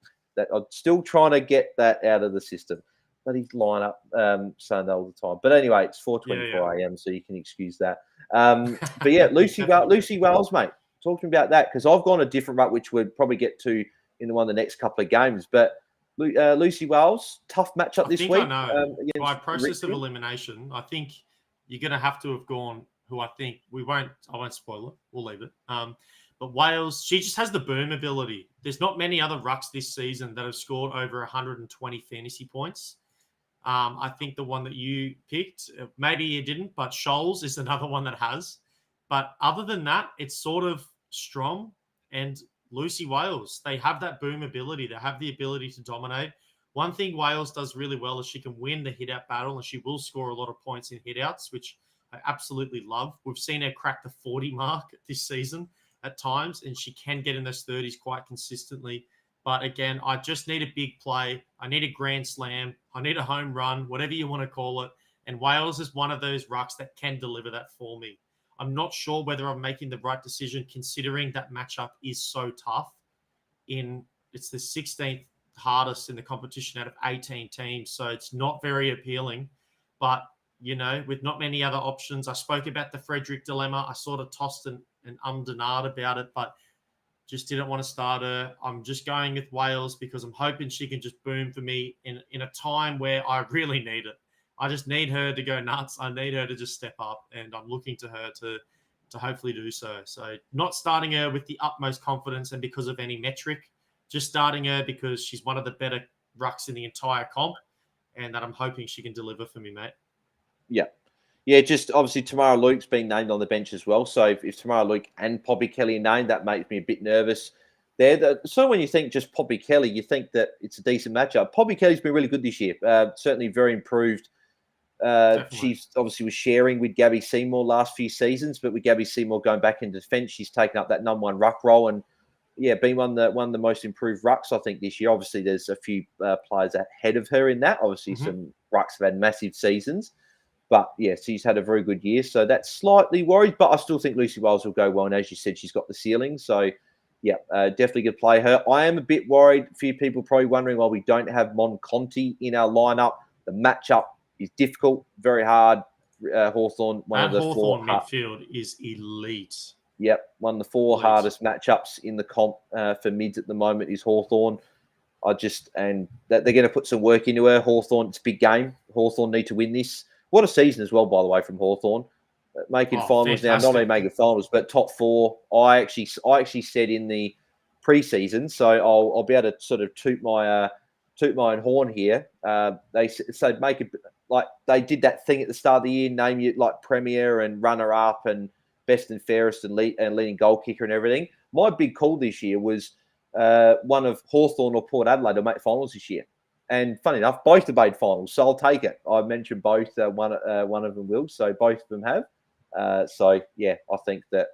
still trying to get that out of the system. bloody lineup saying that all the time. But anyway, it's 4:24 a.m., so you can excuse that. But yeah, Lucy Wales, mate. Talking about that because I've gone a different route, which we'll probably get to in one of the next couple of games. But Lucy Wales, tough matchup this week. I know. By process of elimination, I think you're going to have gone who I think I won't spoil it. We'll leave it. But Wales, she just has the boom ability. There's not many other rucks this season that have scored over 120 fantasy points. I think the one that you picked, maybe you didn't, but Scholes is another one that has. But other than that, it's sort of Strom and Lucy Wales. They have that boom ability. They have the ability to dominate. One thing Wales does really well is she can win the hit-out battle, and she will score a lot of points in hit-outs, which I absolutely love. We've seen her crack the 40 mark this season at times, and she can get in those 30s quite consistently. But again, I just need a big play. I need a grand slam. I need a home run, whatever you want to call it. And Wales is one of those rucks that can deliver that for me. I'm not sure whether I'm making the right decision considering that matchup is so tough. It's the 16th hardest in the competition out of 18 teams, so it's not very appealing. But, with not many other options, I spoke about the Frederick dilemma. I sort of tossed and ummed about it, but just didn't want to start her. I'm just going with Wales because I'm hoping she can just boom for me in a time where I really need it. I just need her to go nuts. I need her to just step up, and I'm looking to her to hopefully do so. So not starting her with the utmost confidence and because of any metric, just starting her because she's one of the better rucks in the entire comp, and that I'm hoping she can deliver for me, mate. Yeah. Yeah, just obviously Tamara Luke's been named on the bench as well. So if Tamara Luke and Poppy Kelly are named, that makes me a bit nervous there. So when you think just Poppy Kelly, you think that it's a decent matchup. Poppy Kelly's been really good this year. Certainly very improved. She's obviously was sharing with Gabby Seymour last few seasons, but with Gabby Seymour going back into defence, she's taken up that number one ruck role and been one of the most improved rucks I think this year. Obviously, there's a few players ahead of her in that. Obviously, some rucks have had massive seasons, but she's had a very good year, so that's slightly worried. But I still think Lucy Wales will go well, and as you said, she's got the ceiling, so definitely going to play her. I am a bit worried. A few people probably wondering why we don't have Mon Conti in our lineup. The matchup is difficult, very hard. Hawthorn, one of the Hawthorn midfield is elite. Yep, one of the four hardest matchups in the comp for mids at the moment is Hawthorn. And that they're going to put some work into her. Hawthorn, it's a big game. Hawthorn need to win this. What a season as well, by the way, from Hawthorn. Making finals fantastic. Now, not only making finals, but top four. I actually said in the preseason, so I'll be able to sort of toot my own horn here. They said make it like they did that thing at the start of the year, name you like premier and runner up and best and fairest and leading goal kicker and everything. My big call this year was one of Hawthorn or Port Adelaide to make finals this year. And funny enough, both have made finals, so I'll take it. I mentioned both. One of them will, so both of them have. I think that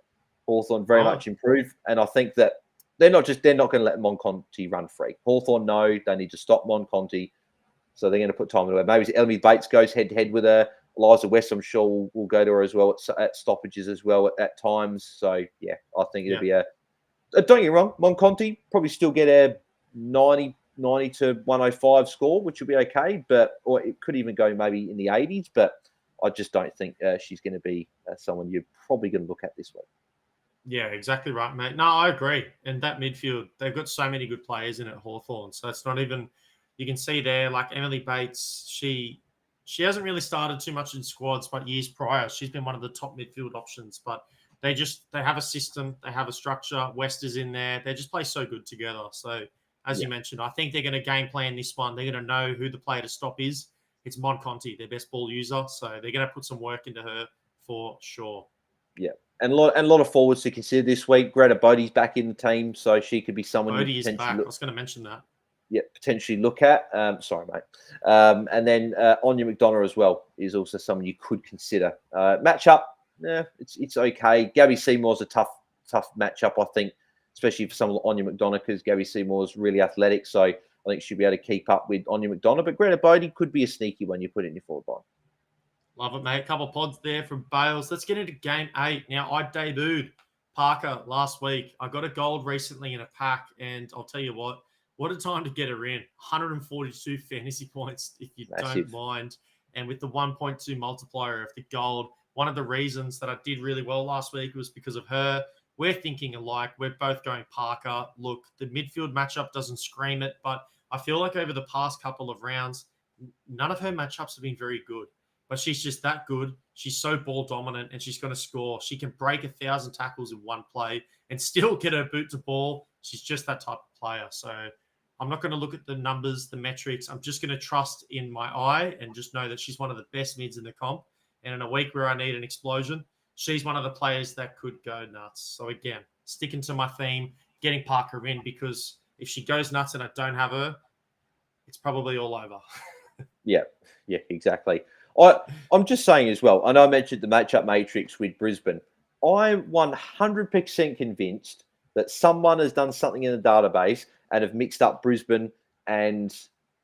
Hawthorn very much improved, and I think that they're not going to let Mon Conti run free. Hawthorn know they need to stop Mon Conti, so they're going to put time into it. Maybe Emily Bates goes head to head with her. Eliza West, I'm sure, will go to her as well at stoppages as well at times. So I think it'll be a. Don't get me wrong, Mon Conti probably still get a 90 to 105 score, which will be okay, or it could even go maybe in the 80s. But I just don't think she's going to be someone you're probably going to look at this week. Yeah, exactly right, mate. No, I agree. And that midfield, they've got so many good players in it, Hawthorn. So it's not even, you can see there, like Emily Bates, she hasn't really started too much in squads, but years prior, she's been one of the top midfield options. But they have a system, they have a structure. West is in there. They just play so good together. So as you mentioned, I think they're going to game plan this one. They're going to know who the player to stop is. It's Mon Conti, their best ball user. So they're going to put some work into her for sure. Yeah. And a lot of forwards to consider this week. Greta Bodie's back in the team, so she could be someone Bodie is back. I was going to mention that. Yeah, potentially look at. Sorry, mate. And then Anya McDonough as well is also someone you could consider. Matchup, it's okay. Gabby Seymour's a tough matchup, I think, especially for someone like Anya McDonough, because Gabby Seymour's really athletic, so I think she'll be able to keep up with Anya McDonough. But Greta Bodie could be a sneaky one you put in your forward line. Love it, mate. A couple of pods there from Bales. Let's get into game 8. Now, I debuted Parker last week. I got a gold recently in a pack, and I'll tell you what, What a time to get her in. 142 fantasy points, if you Massive. don't mind. And with the 1.2 multiplier of the gold, one of the reasons that I did really well last week was because of her. We're thinking alike. We're both going Parker. Look, the midfield matchup doesn't scream it, but I feel like over the past couple of rounds, none of her matchups have been very good. But she's just that good. She's so ball dominant, and she's going to score. She can break 1,000 tackles in one play and still get her boot to ball. She's just that type of player. So I'm not going to look at the numbers, the metrics. I'm just going to trust in my eye and just know that she's one of the best mids in the comp. And in a week where I need an explosion, she's one of the players that could go nuts. So again, sticking to my theme, getting Parker in, because if she goes nuts and I don't have her, it's probably all over. Yeah, exactly. I'm just saying as well, I know I mentioned the matchup matrix with Brisbane. I'm 100% convinced that someone has done something in the database and have mixed up Brisbane and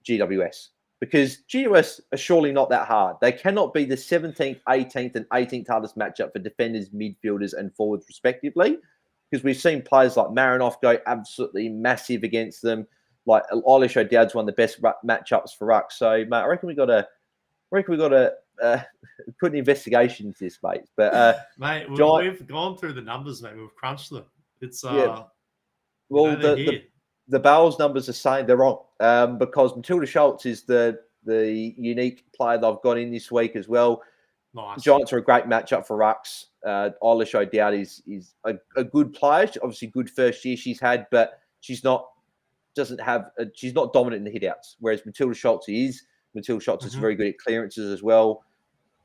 GWS, because GWS are surely not that hard. They cannot be the 17th, 18th, and 18th hardest matchup for defenders, midfielders, and forwards, respectively, because we've seen players like Marinoff go absolutely massive against them. Like Eilish O'Dowd's one of the best matchups for Ruck. So, mate, I reckon we got to put an investigation into this, mate. But mate, we've gone through the numbers, mate. We've crunched them. It's well, the Bowles numbers are saying they're wrong, because Matilda Schultz is the unique player that I've got in this week as well. Nice. Giants are a great matchup for Rucks. Eilish O'Dowd is a good player. Obviously, good first year she's had, but she's not dominant in the hitouts. Whereas Matilda Schultz is. Matilda Schultz is very good at clearances as well.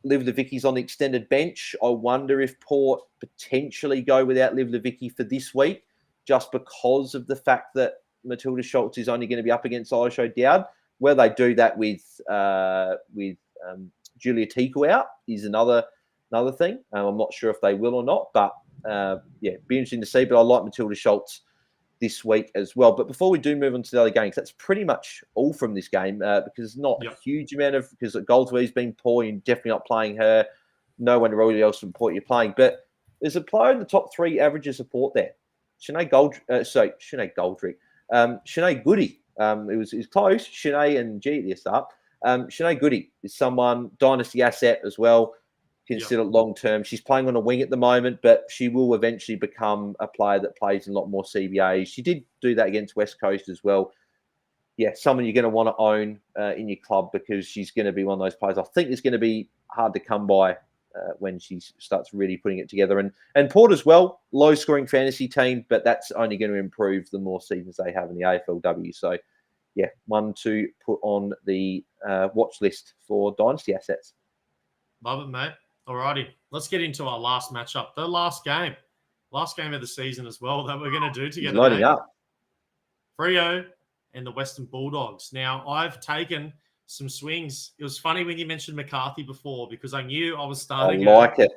Liv Levicki's on the extended bench. I wonder if Port potentially go without Liv Levicki for this week, just because of the fact that Matilda Schultz is only going to be up against Eilish O'Dowd. Where they do that with Julia Tiku out is another thing. I'm not sure if they will or not, but be interesting to see. But I like Matilda Schultz this week as well. But before we do move on to the other games, that's pretty much all from this game, because not a huge amount of, because Goldsworthy's been poor, you're definitely not playing her. No one really else from Port you're playing. But there's a player in the top 3 averages of Port there. Sinead Goldrick. Sinead Goody. It was close. Sinead and G at the start. Sinead Goody is someone, dynasty asset as well. Consider long-term. She's playing on a wing at the moment, but she will eventually become a player that plays in a lot more CBAs. She did do that against West Coast as well. Yeah, someone you're going to want to own in your club, because she's going to be one of those players I think is going to be hard to come by when she starts really putting it together. And Port as well, low-scoring fantasy team, but that's only going to improve the more seasons they have in the AFLW. So, yeah, one to put on the watch list for dynasty assets. Love it, mate. Alrighty, let's get into our last matchup. The last game of the season as well that we're going to do together. Loading up. Freo and the Western Bulldogs. Now, I've taken some swings. It was funny when you mentioned McCarthy before, because I knew I was starting. I like it.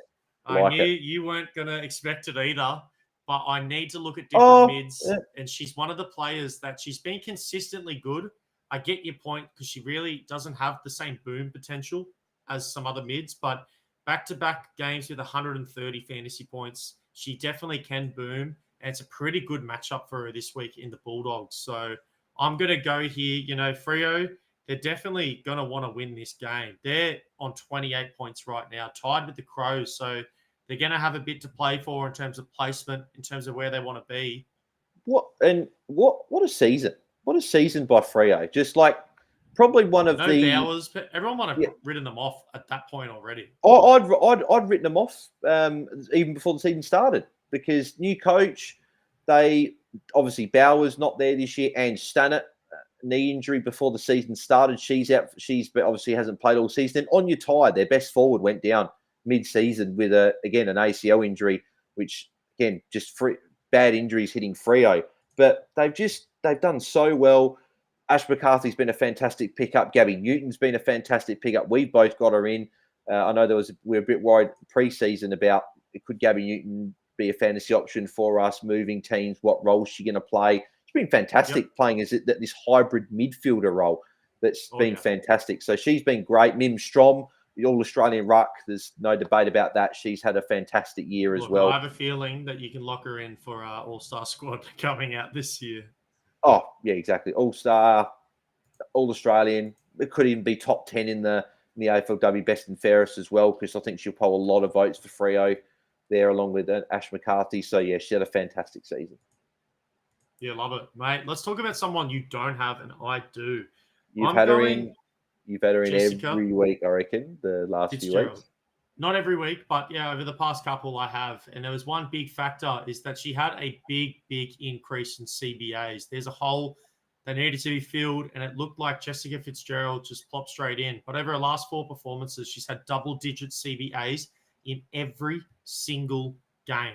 I knew you weren't going to expect it either, but I need to look at different mids. Yeah. And she's one of the players that she's been consistently good. I get your point, because she really doesn't have the same boom potential as some other mids, but back-to-back games with 130 fantasy points, she definitely can boom, and it's a pretty good matchup for her this week in the Bulldogs. So I'm going to go here. Freo, they're definitely going to want to win this game. They're on 28 points right now, tied with the Crows, so they're going to have a bit to play for in terms of placement, in terms of where they want to be. What a season! What a season by Freo! Just like probably one of the Bowers, but everyone might have written them off at that point already. I'd written them off even before the season started, because new coach, they obviously Bowers not there this year, and Stannett knee injury before the season started. She's out. But obviously hasn't played all season. And Anya Ty, their best forward, went down mid-season with an ACL injury, which again just bad injuries hitting Freo. But they've done so well. Ash McCarthy's been a fantastic pickup. Gabby Newton's been a fantastic pickup. We've both got her in. I know we were a bit worried pre-season about, could Gabby Newton be a fantasy option for us, moving teams, what role is she going to play? She's been fantastic playing as this hybrid midfielder role. That's been fantastic. So she's been great. Mim Strom, the All-Australian ruck, there's no debate about that. She's had a fantastic year as well. I have a feeling that you can lock her in for our All-Star squad coming out this year. Oh, yeah, exactly. All-star, All-Australian. It could even be top 10 in the AFLW best and fairest as well, because I think she'll poll a lot of votes for Freo there, along with Ash McCarthy. So, yeah, she had a fantastic season. Yeah, love it, mate. Let's talk about someone you don't have, and I do. You've had her in every week, I reckon, the last few weeks. Not every week, but yeah, over the past couple I have. And there was one big factor is that she had a big increase in CBAs. There's a hole that needed to be filled, and it looked like Jessica Fitzgerald just plopped straight in. But over her last 4 performances, she's had double-digit CBAs in every single game.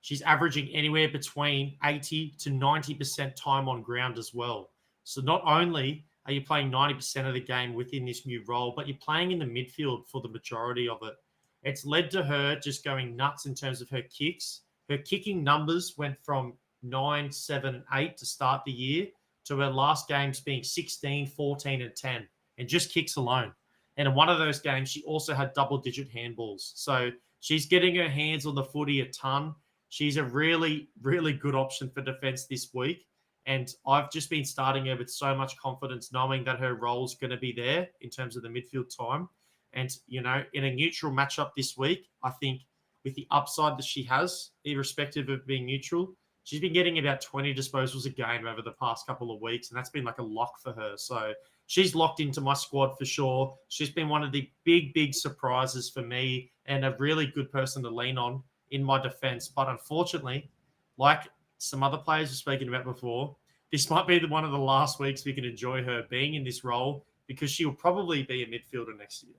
She's averaging anywhere between 80 to 90% time on ground as well. So not only are you playing 90% of the game within this new role, but you're playing in the midfield for the majority of it. It's led to her just going nuts in terms of her kicks. Her kicking numbers went from 9, 7, 8 to start the year to her last games being 16, 14, and 10, and just kicks alone. And in one of those games, she also had double-digit handballs. So she's getting her hands on the footy a ton. She's a really, really good option for defense this week. And I've just been starting her with so much confidence, knowing that her role's going to be there in terms of the midfield time. And, you know, in a neutral matchup this week, I think with the upside that she has, irrespective of being neutral, she's been getting about 20 disposals a game over the past couple of weeks. And that's been like a lock for her. So she's locked into my squad for sure. She's been one of the big surprises for me and a really good person to lean on in my defense. But unfortunately, like some other players we've spoken about before, this might be one of the last weeks we can enjoy her being in this role, because she'll probably be a midfielder next year.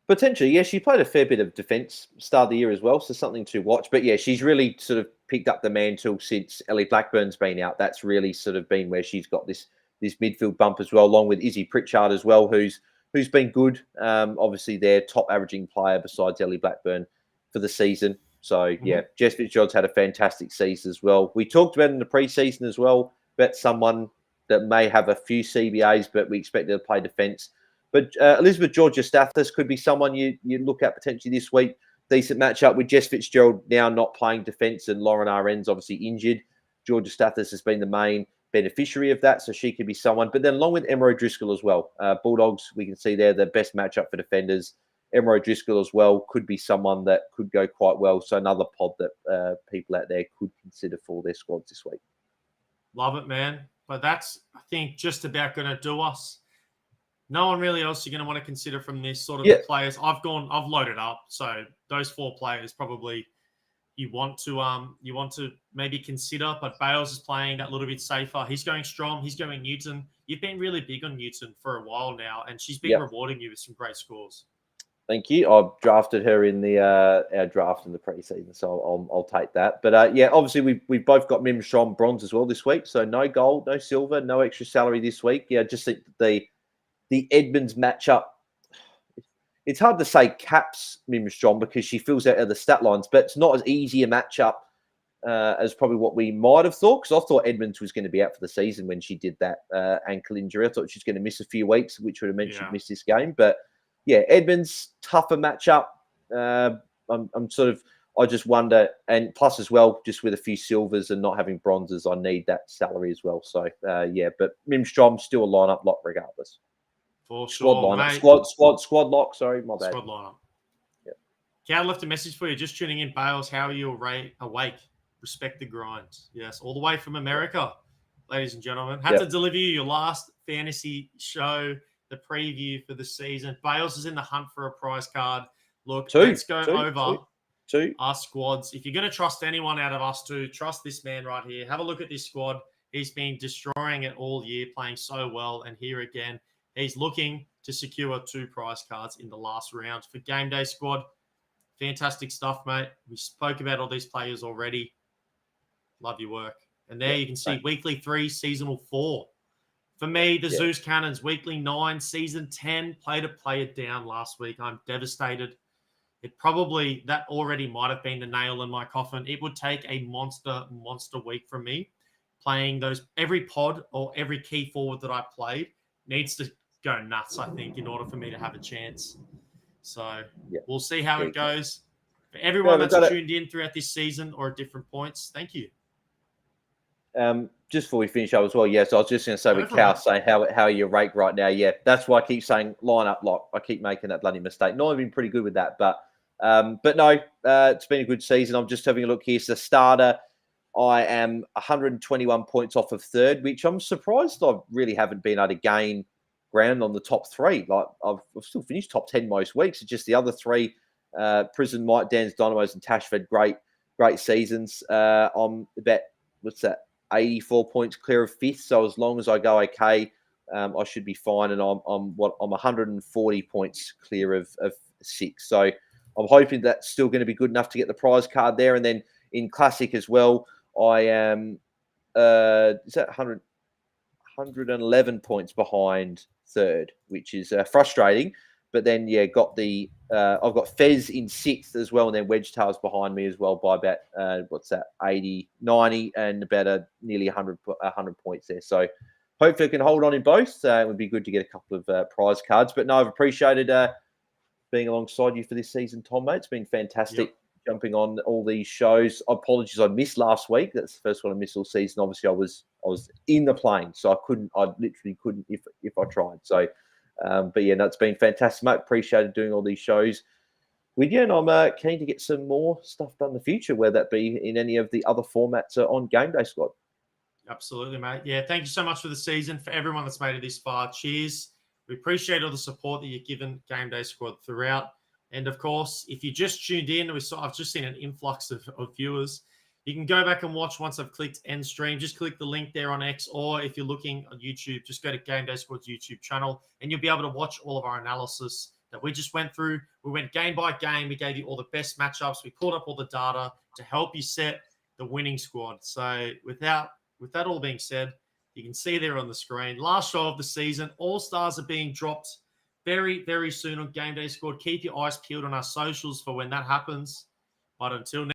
Potentially, yeah. She played a fair bit of defence start of the year as well, so something to watch. But yeah, she's really sort of picked up the mantle since Ellie Blackburn's been out. That's really sort of been where she's got this midfield bump as well, along with Izzy Pritchard as well, who's been good. Obviously, their top averaging player besides Ellie Blackburn for the season. So, yeah, Jess Fitzgerald's had a fantastic season as well. We talked about in the preseason as well about someone that may have a few CBAs, but we expect her to play defence. But Elizabeth Georgia-Stathis could be someone you look at potentially this week. Decent matchup with Jess Fitzgerald now not playing defence, and Lauren Arend's obviously injured. Georgia-Stathis has been the main beneficiary of that, so she could be someone. But then along with Emma O'Driscoll as well. Bulldogs, we can see they're the best matchup for defenders. Emma O'Driscoll as well could be someone that could go quite well. So another pod that people out there could consider for their squads this week. Love it, man. But that's, I think, just about going to do us. No one really else you're going to want to consider from this sort of the players. I've loaded up. So those 4 players probably you want to maybe consider. But Bales is playing that little bit safer. He's going strong. He's going Newton. You've been really big on Newton for a while now, and she's been rewarding you with some great scores. Thank you. I've drafted her in the our draft in the preseason, so I'll take that. But yeah, obviously we've both got Mim Strom bronze as well this week. So no gold, no silver, no extra salary this week. Yeah, just think that the Edmonds matchup, it's hard to say caps Mim Strom because she fills out other stat lines, but it's not as easy a matchup as probably what we might have thought, because I thought Edmonds was going to be out for the season when she did that ankle injury. I thought she was going to miss a few weeks, which would have meant she'd miss this game. But yeah, Edmonds, tougher matchup. I just wonder, and plus as well, just with a few silvers and not having bronzes, I need that salary as well. So yeah, but Mim Strom still a lineup lock regardless. For squad sure, lineup, mate. squad lock. Sorry, my bad. Squad lineup. Yeah. Cal left a message for you. Just tuning in, Bales. How are you awake? Respect the grind. Yes, all the way from America, ladies and gentlemen. Had to deliver you your last fantasy show, the preview for the season. Bales is in the hunt for a prize card. Look, let's go over our squads. If you're going to trust anyone out of us two, trust this man right here. Have a look at this squad. He's been destroying it all year, playing so well. And here again, he's looking to secure 2 prize cards in the last round for game day squad. Fantastic stuff, mate. We spoke about all these players already. Love your work. And there you can see weekly 3, seasonal 4. For me, the Zeus Cannons, weekly 9, season 10, played a player down last week. I'm devastated. That already might have been the nail in my coffin. It would take a monster week from me. Playing those, every pod or every key forward that I played needs to go nuts, I think, in order for me to have a chance. So we'll see how it goes. For everyone that's tuned in throughout this season or at different points, thank you. Just before we finish up as well, yes, I was just going to say with Cal saying how are you ranked right now? Yeah, that's why I keep saying line up lock. I keep making that bloody mistake. No, I've been pretty good with that, but no, it's been a good season. I'm just having a look here. So starter, I am 121 points off of third, which I'm surprised I really haven't been able to gain ground on the top three. Like I've still finished top 10 most weeks. It's just the other three, Prison, Mike, Dan's, Dynamos, and Tashford, great seasons. I'm about, 84 points clear of fifth. So as long as I go okay, I should be fine. And I'm 140 points clear of sixth. So I'm hoping that's still going to be good enough to get the prize card there. And then in Classic as well, I am 111 points behind third, which is frustrating. But then, got the I've got Fez in sixth as well, and then Wedge Tails behind me as well by about 80, 90, and about nearly 100 points there. So hopefully I can hold on in both. It would be good to get a couple of prize cards. But no, I've appreciated being alongside you for this season, Tom, mate. It's been fantastic jumping on all these shows. Apologies, I missed last week. That's the first one I missed all season. Obviously, I was in the plane, so I literally couldn't if I tried. So. But yeah, no, it's been fantastic, mate. Appreciated doing all these shows with you, and I'm keen to get some more stuff done in the future, whether that be in any of the other formats on Game Day Squad. Absolutely, mate. Yeah, thank you so much for the season. For everyone that's made it this far, cheers. We appreciate all the support that you've given Game Day Squad throughout. And of course, if you just tuned in, I've just seen an influx of viewers. You can go back and watch once I've clicked end stream. Just click the link there on X, or if you're looking on YouTube, just go to Game Day Squad's YouTube channel, and you'll be able to watch all of our analysis that we just went through. We went game by game. We gave you all the best matchups. We pulled up all the data to help you set the winning squad. So with that all being said, you can see there on the screen, last show of the season, all stars are being dropped very, very soon on Game Day Squad. Keep your eyes peeled on our socials for when that happens. But until next